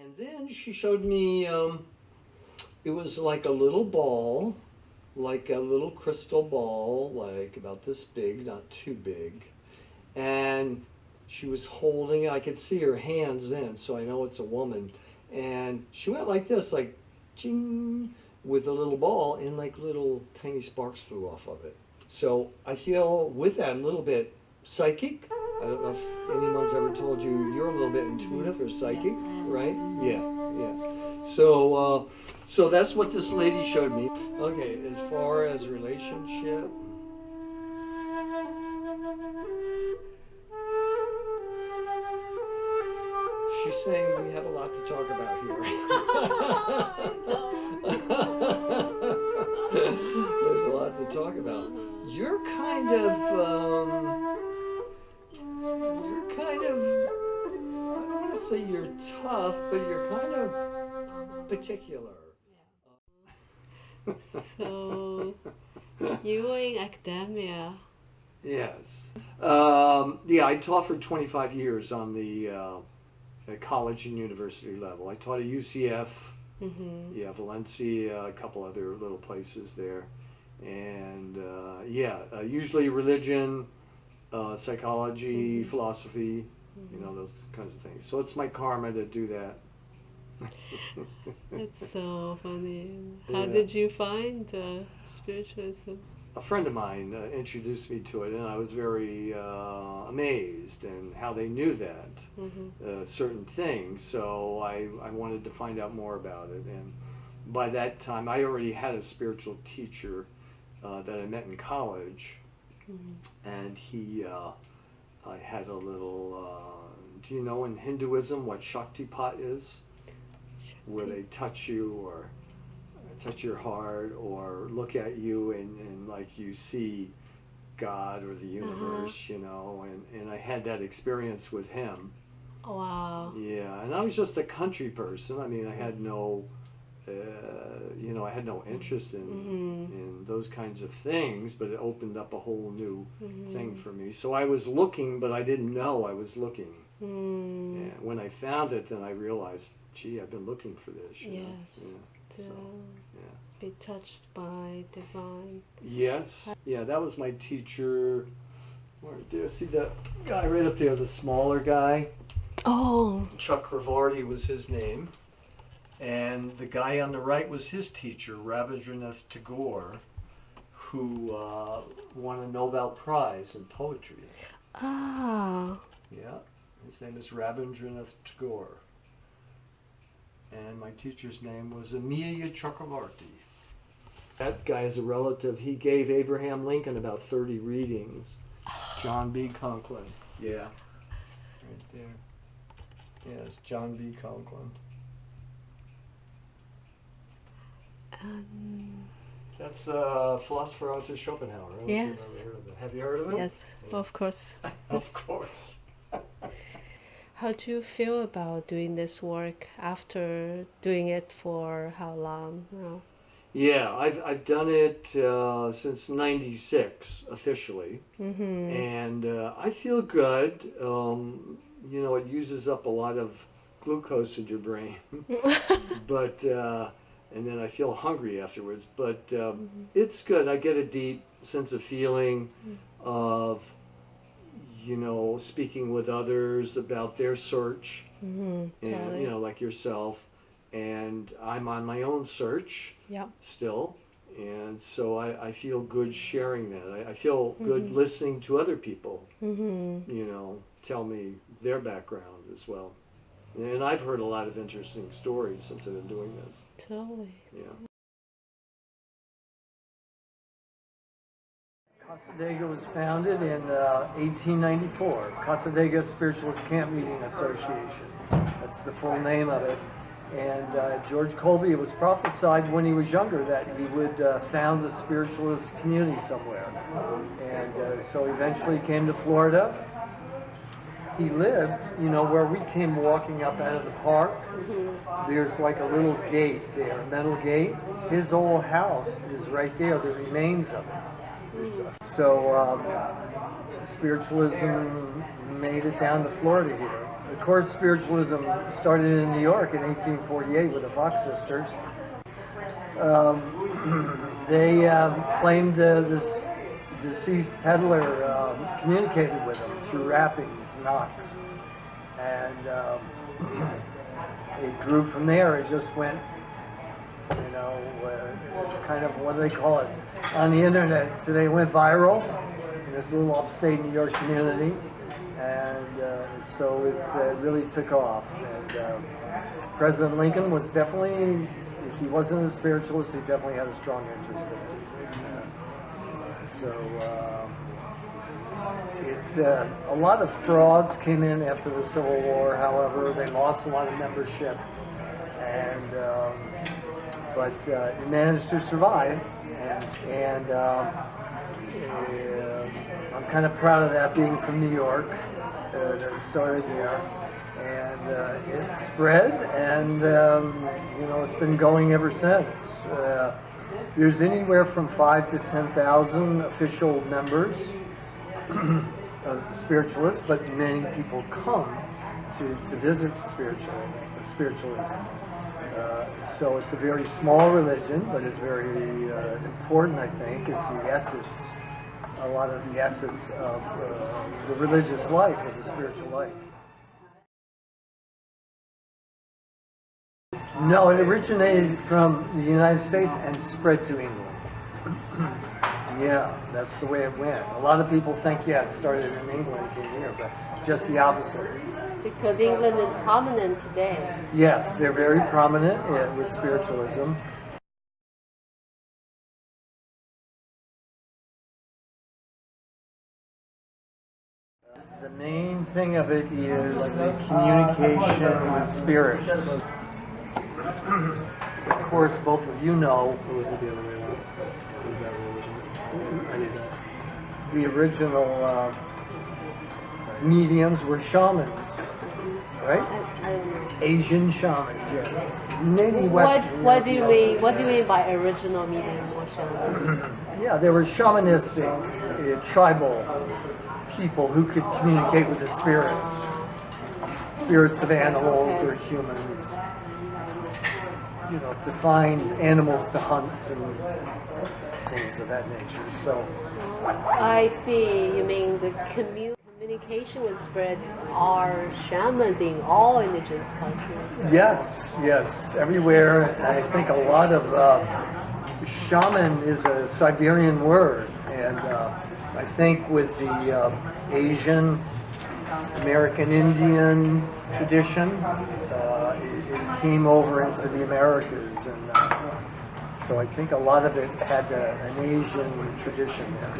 And then she showed me, it was like a little ball, like a little crystal ball, like about this big, not too big. And she was holding, I could see her hands in, so I know it's a woman. And she went like this, like, ching, with a little ball, and like little tiny sparks flew off of it. So I feel with that a little bit psychic. I don't know if anyone's ever told you you're a little bit intuitive or psychic, right? Yeah, yeah. So that's what this lady showed me. Okay, as far as relationship, she's saying we have a lot to talk about here. There's a lot to talk about. You're kind of, I don't want to say you're tough, but you're kind of particular. So, you were in academia. Yes. Yeah, I taught for 25 years on the college and university level. I taught at UCF, yeah, Valencia, a couple other little places there. And usually religion, psychology, philosophy, you know, those kinds of things. So it's my karma to do that. That's so funny. How Yeah. did you find spiritualism? A friend of mine introduced me to it, and I was very amazed in how they knew that certain things. So I wanted to find out more about it. And by that time, I already had a spiritual teacher that I met in college, and he, I had a little. Do you know in Hinduism what Shaktipat is? Where they touch you or touch your heart or look at you and like you see God or the universe, you know, and I had that experience with him. Wow. Yeah, and I was just a country person. I mean, I had no, you know, I had no interest in those kinds of things, but it opened up a whole new thing for me. So I was looking, but I didn't know I was looking. And when I found it, then I realized, gee, I've been looking for this. You know? Yeah. So, yeah. Be touched by divine. Yes. Yeah, that was my teacher. Where do you see that guy right up there, the smaller guy? Oh. Chakravarti was his name. And the guy on the right was his teacher, Rabindranath Tagore, who won a Nobel Prize in poetry. Ah. Yeah, his name is Rabindranath Tagore. And my teacher's name was Amelia Chakravarti. That guy is a relative. He gave Abraham Lincoln about 30 readings. John B. Conklin. Yeah. Right there. Yes, John B. Conklin. That's philosopher Arthur Schopenhauer. I don't know if you've ever heard of it. Have you heard of him? Yes, Yeah. of course. Of course. How do you feel about doing this work after doing it for how long now? Yeah, I've done it since '96 officially, and I feel good. You know, it uses up a lot of glucose in your brain, but and then I feel hungry afterwards. But it's good. I get a deep sense of feeling of, you know, speaking with others about their search, and you know, like yourself, and I'm on my own search still, and so I feel good sharing that. I feel good listening to other people, you know, tell me their background as well, and I've heard a lot of interesting stories since I've been doing this. Totally. Yeah. Casadega was founded in 1894, Casadega Spiritualist Camp Meeting Association. That's the full name of it. And George Colby, it was prophesied when he was younger that he would found a spiritualist community somewhere. And so eventually he came to Florida. He lived, you know, where we came walking up out of the park. There's like a little gate there, a metal gate. His old house is right there, the remains of it. So spiritualism made it down to Florida here. of course, spiritualism started in New York in 1848 with the Fox sisters. They claimed this deceased peddler communicated with them through rappings, knocks, and it grew from there. It just went, it's kind of, what do they call it, on the internet today, it went viral in this little upstate New York community, and so it really took off. And President Lincoln was definitely, if he wasn't a spiritualist, he definitely had a strong interest in it. A lot of frauds came in after the Civil War. However, they lost a lot of membership, and but it managed to survive. And I'm kind of proud of that, being from New York. That it started there, and it spread, and it's been going ever since. There's anywhere from 5,000 to 10,000 official members of spiritualists, but many people come to visit spiritualism. So it's a very small religion, but it's very important, I think. It's the essence, a lot of the essence of the religious life, of the spiritual life. No, it originated from the United States and spread to England. Yeah, that's the way it went. A lot of people think, it started in England, it came here, but just the opposite. Because England is prominent today. Yes, they're very prominent with spiritualism. The main thing of it is the communication with spirits. Of course, both of you know the original mediums were shamans, right? I don't know. Asian shamans, yes. Native Western. What do you mean? What do you mean by original medium or shaman? Yeah, they were shamanistic, tribal people who could communicate with the spirits of animals or humans. To find animals to hunt and things of that nature. So I see. You mean the communication with spirits are shamans in all indigenous countries? Yes, everywhere. And I think a lot of shaman is a Siberian word, and I think with the Asian, American Indian tradition, it came over into the Americas, and so I think a lot of it had an Asian tradition there.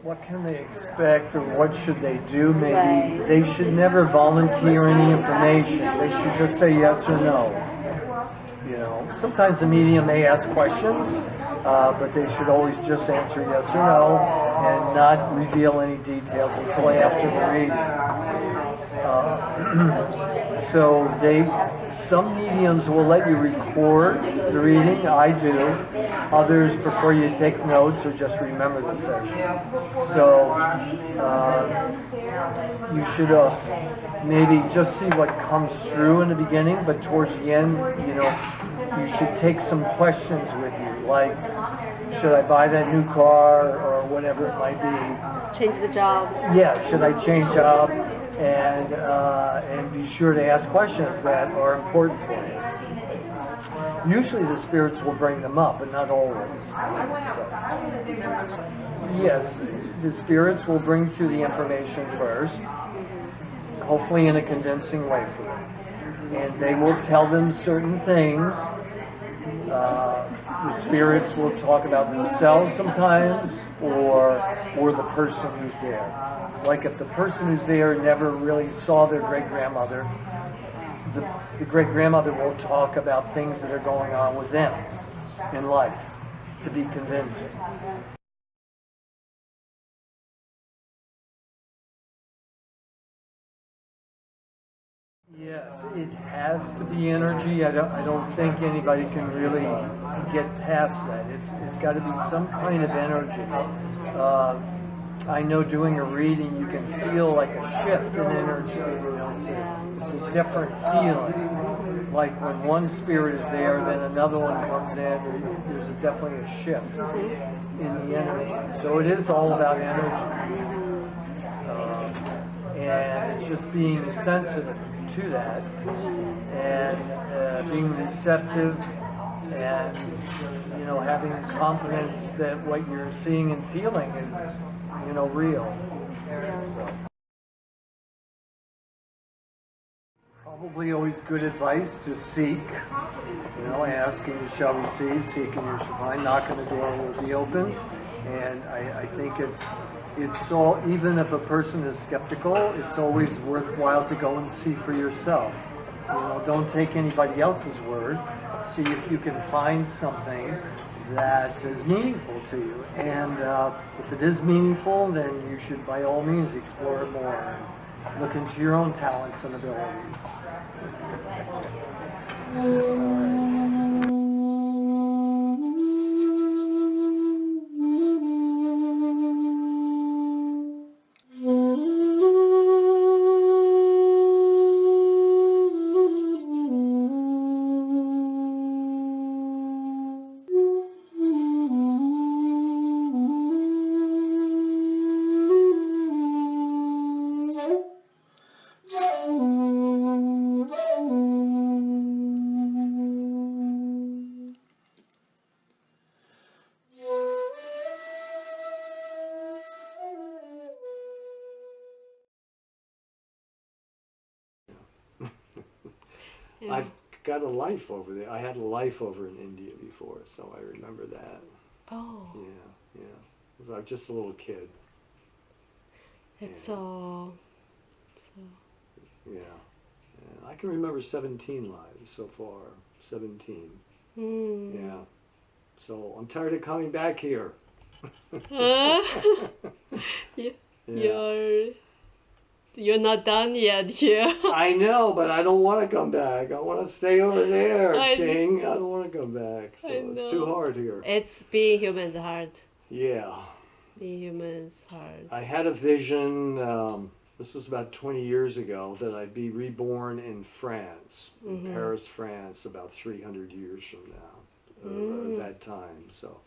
What can they expect, or what should they do? Maybe they should never volunteer any information. They should just say yes or no. Sometimes the medium may ask questions, but they should always just answer yes or no and not reveal any details until after the reading. So some mediums will let you record the reading. I do. Others prefer you to take notes or just remember the session. So you should maybe just see what comes through in the beginning, but towards the end, you should take some questions with you, like, should I buy that new car, or whatever it might be. Change the job. Yeah, should I change job? And be sure to ask questions that are important for you. Usually the spirits will bring them up, but not always. So, yes, the spirits will bring through the information first, hopefully in a convincing way for them. And they will tell them certain things. The spirits will talk about themselves sometimes, or the person who's there. Like if the person who's there never really saw their great-grandmother, the great-grandmother will talk about things that are going on with them in life to be convincing. Yes, it has to be energy. I don't think anybody can really get past that. It's got to be some kind of energy. I know doing a reading, you can feel like a shift in energy. You know, it's a different feeling. Like when one spirit is there, then another one comes in. There's definitely a shift in the energy. So it is all about energy. And it's just being sensitive to that and being receptive and having confidence that what you're seeing and feeling is real. Probably always good advice to seek, ask and you shall receive, seek and you shall find, knock on the door will be open. And I think it's all, even if a person is skeptical, it's always worthwhile to go and see for yourself. Don't take anybody else's word. See if you can find something that is meaningful to you. And if it is meaningful, then you should by all means explore it more and look into your own talents and abilities. I've got a life over there. I had a life over in India before, so I remember that. Oh. Yeah. I was just a little kid. It's all. Yeah. I can remember 17 lives so far. 17. Yeah. So I'm tired of coming back here. You're not done yet here. I know, but I don't want to come back. I want to stay over there, Ching. I don't want to come back. So it's too hard here. It's being human is hard. Yeah. Being human is hard. I had a vision, this was about 20 years ago, that I'd be reborn in France, in Paris, France, about 300 years from now, at that time. So,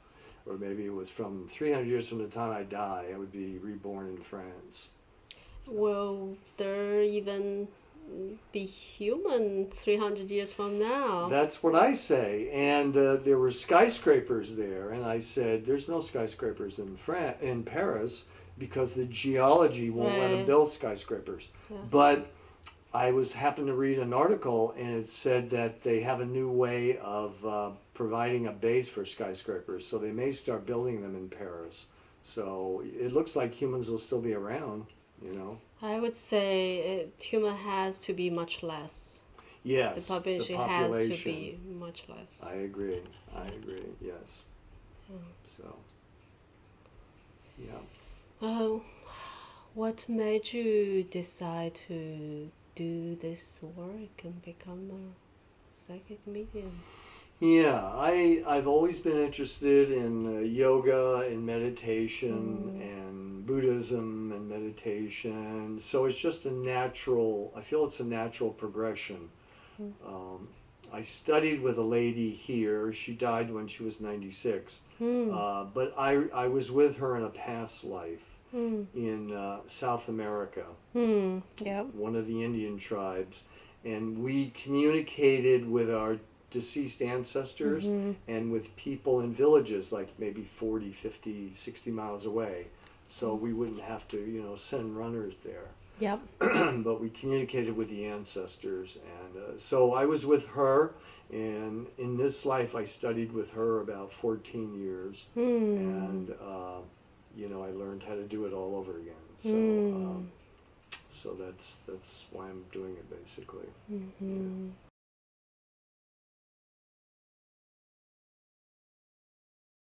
or maybe it was from 300 years from the time I die, I would be reborn in France. Will there even be human 300 years from now? That's what I say. And there were skyscrapers there, and I said, there's no skyscrapers in Paris because the geology won't let them build skyscrapers. Yeah. But I happened to read an article, and it said that they have a new way of providing a base for skyscrapers, so they may start building them in Paris. So it looks like humans will still be around. I would say human has to be much less. Yes, the population has to be much less. I agree, yes. So, yeah. What made you decide to do this work and become a psychic medium? Yeah, I've always been interested in yoga and meditation and Buddhism and meditation. So it's just I feel it's a natural progression. I studied with a lady here. She died when she was 96. But I was with her in a past life in South America, one of the Indian tribes. And we communicated with our deceased ancestors and with people in villages like maybe 40, 50, 60 miles away. So we wouldn't have to, send runners there. Yep. But we communicated with the ancestors. And so I was with her, and in this life I studied with her about 14 years. And, I learned how to do it all over again. So that's why I'm doing it, basically. Yeah.